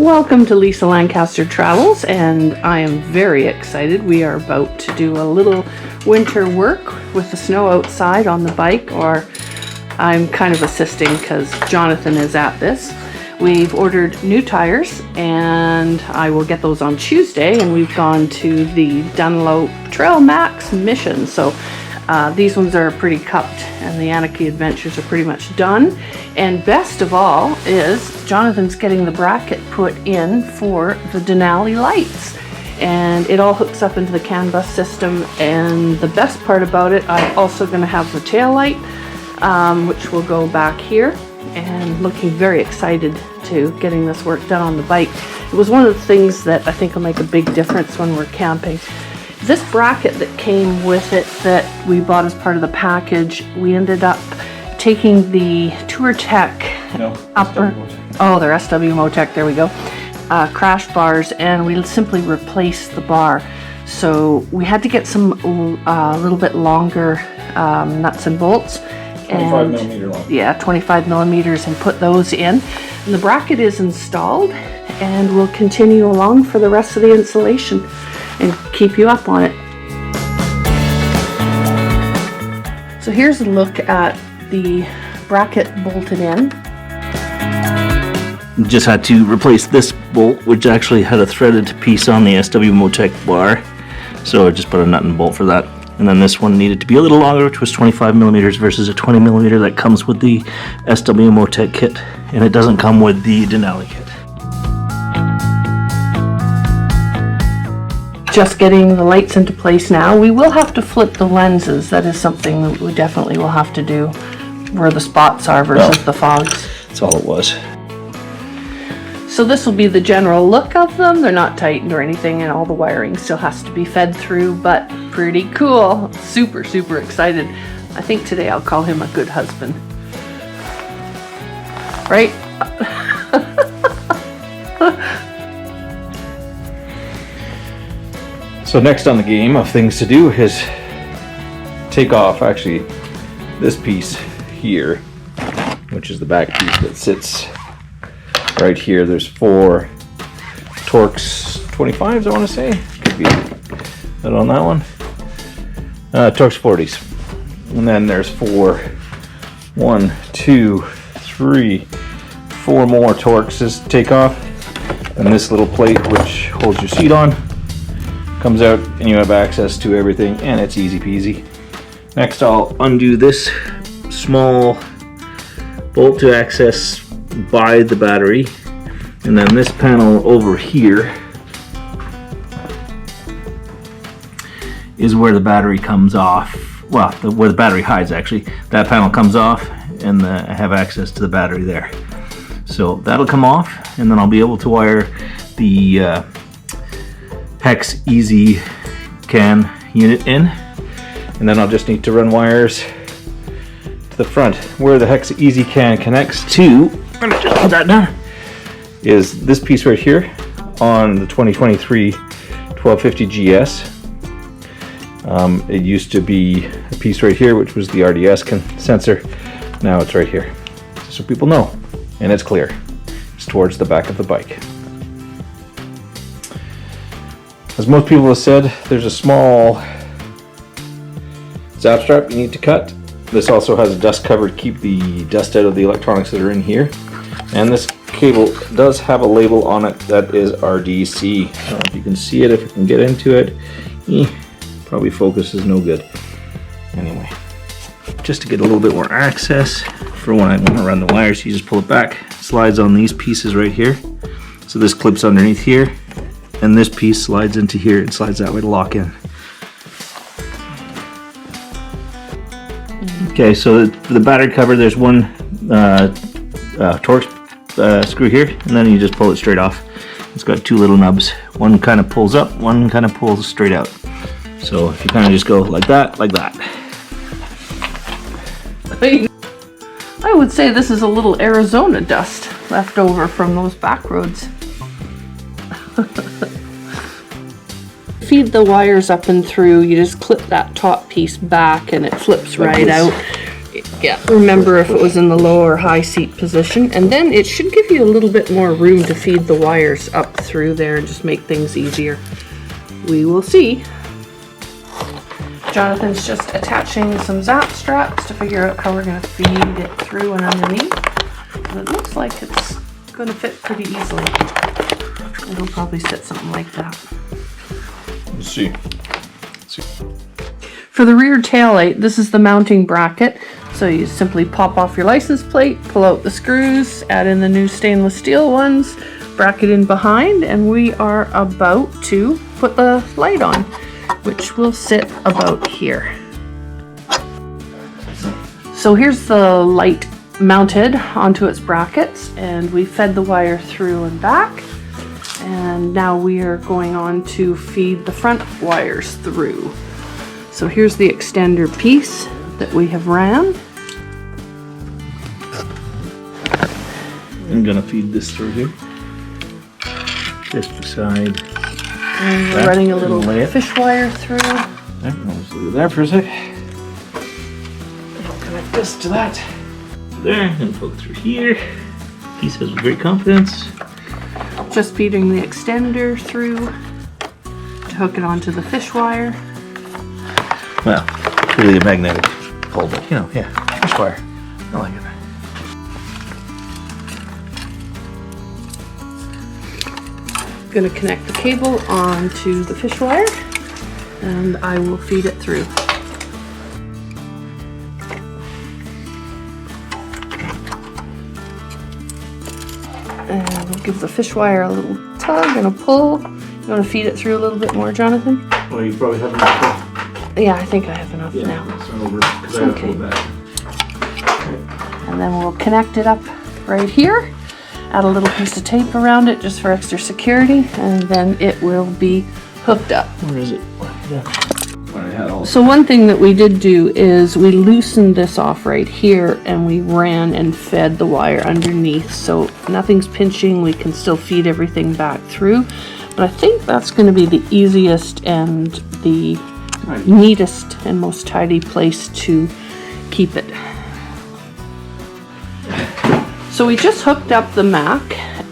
Welcome to Lisa Lancaster Travels, and I am very excited. We are about to do a little winter work with the snow outside on the bike, or I'm kind of assisting because Jonathan is at this. We've ordered new tires and I will get those on Tuesday, and we've gone to the Dunlop Trail Max Mission. So these ones are pretty cupped and the Anarchy adventures are pretty much done. And best of all is Jonathan's getting the bracket put in for the Denali lights. And it all hooks up into the CAN bus system. And the best part about it, I'm also going to have the tail light, which will go back here. And looking very excited to getting this work done on the bike. It was one of the things that I think will make a big difference when we're camping. This bracket that came with it that we bought as part of the package, we ended up taking the TourTech they're SW Motec, there we go, crash bars, and we simply replaced the bar. So we had to get some a little bit longer nuts and bolts. 25 millimeter long. Yeah, 25 millimeters, and put those in. And the bracket is installed, and we'll continue along for the rest of the installation and keep you up on it. So here's a look at the bracket bolted in. Just had to replace this bolt, which actually had a threaded piece on the SW Motec bar, so I just put a nut and bolt for that. And then this one needed to be a little longer, which was 25 millimeters versus a 20 millimeter that comes with the SW Motec kit, and it doesn't come with the Denali kit. Just getting the lights into place now. We will have to flip the lenses. That is something that we definitely will have to do, where the spots are versus the fogs. That's all it was. So this will be the general look of them. They're not tightened or anything, and all the wiring still has to be fed through, but pretty cool. Super, super excited. I think today I'll call him a good husband. Right? So next on the game of things to do is take off actually this piece here, which is the back piece that sits right here. There's 4 Torx 25s, I want to say. Could be that on that one. Torx 40s. And then there's 4 more Torxes to take off. And this little plate, which holds your seat on, comes out and you have access to everything, and it's easy peasy. Next, I'll undo this small bolt to access by the battery, and then this panel over here is where the battery comes off. Well, where the battery hides, actually. That panel comes off, and I have access to the battery there. So that'll come off, and then I'll be able to wire the Hex Easy CAN unit in, and then I'll just need to run wires to the front. Where the Hex Easy CAN connects to, let me just put that down, is this piece right here on the 2023 1250 GS. It used to be a piece right here, which was the RDS sensor. Now it's right here, so people know, and it's clear. It's towards the back of the bike. As most people have said, there's a small zap strap you need to cut. This also has a dust cover to keep the dust out of the electronics that are in here. And this cable does have a label on it that is RDC. I don't know if you can see it, if I can get into it. Probably focus is no good. Anyway, just to get a little bit more access for when I want to run the wires, you just pull it back. It slides on these pieces right here. So this clips underneath here, and this piece slides into here and slides that way to lock in. Okay, so for the battery cover, there's one Torx screw here, and then you just pull it straight off. It's got 2 little nubs. One kind of pulls up, one kind of pulls straight out. So if you kind of just go like that, like that. I would say this is a little Arizona dust left over from those back roads. Feed the wires up and through. You just clip that top piece back and it flips right out. Yeah, remember if it was in the low or high seat position, and then it should give you a little bit more room to feed the wires up through there and just make things easier. We will see. Jonathan's just attaching some zap straps to figure out how we're going to feed it through and underneath. And it looks like it's going to fit pretty easily. It'll probably sit something like that. Let's see. For the rear taillight, this is the mounting bracket. So you simply pop off your license plate, pull out the screws, add in the new stainless steel ones, bracket in behind, and we are about to put the light on, which will sit about here. So here's the light mounted onto its brackets, and we fed the wire through and back. And now we are going on to feed the front wires through. So here's the extender piece that we have ran. I'm gonna feed this through here. Just beside. And we're running a little lay it. fish wire through. There, I'll just leave it there for a sec. I'll connect this to that. There, and plug through here. He says with great confidence. Just feeding the extender through to hook it onto the fish wire. Well, really a magnetic pole, but you know, yeah, fish wire. I like it. Going to connect the cable onto the fish wire, and I will feed it through. And we'll give the fish wire a little tug and a pull. You want to feed it through a little bit more, Jonathan? Well, you probably have enough. Yeah, I think I have enough now. Let's run over because I have to Okay. go back. And then we'll connect it up right here. Add a little piece of tape around it just for extra security, and then it will be hooked up. Where is it? So one thing that we did do is we loosened this off right here, and we ran and fed the wire underneath, so nothing's pinching. We can still feed everything back through, but I think that's going to be the easiest and the neatest and most tidy place to keep it. So we just hooked up the Mac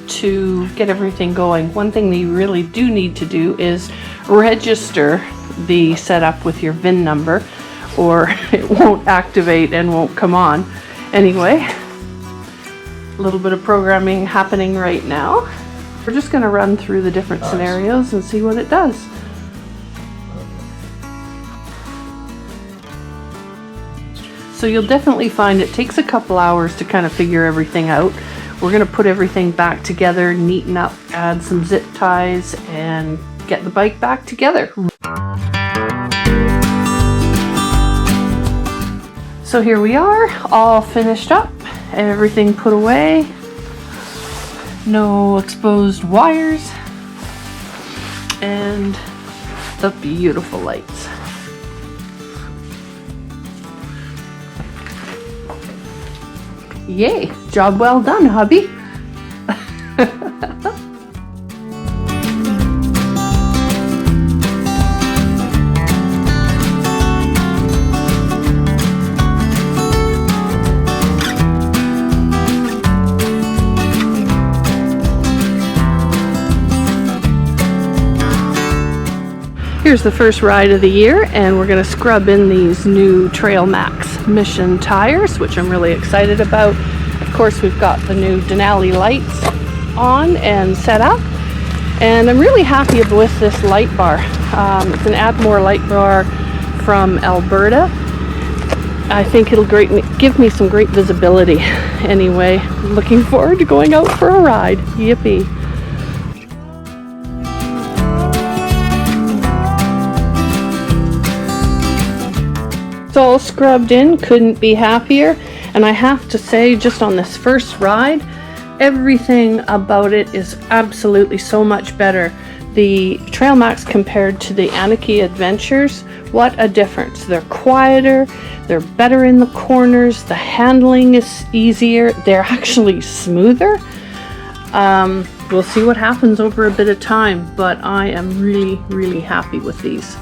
to get everything going. One thing that you really do need to do is register the setup with your VIN number, or it won't activate and won't come on. Anyway, a little bit of programming happening right now. We're just going to run through the different scenarios and see what it does. So you'll definitely find it takes a couple hours to kind of figure everything out. We're going to put everything back together, neaten up, add some zip ties, and get the bike back together. So here we are, all finished up, everything put away, no exposed wires, and the beautiful lights. Yay, job well done, hubby. Here's the first ride of the year, and we're going to scrub in these new Trail Max Mission tires, which I'm really excited about. Of course, we've got the new Denali lights on and set up, and I'm really happy with this light bar. It's an Admore light bar from Alberta. I think it'll give me some great visibility. Anyway, looking forward to going out for a ride. Yippee. It's all scrubbed in, couldn't be happier, and I have to say, just on this first ride, everything about it is absolutely so much better. The Trail Max compared to the Anarchy Adventures, what a difference. They're quieter, they're better in the corners, the handling is easier, they're actually smoother. We'll see what happens over a bit of time, but I am really, really happy with these.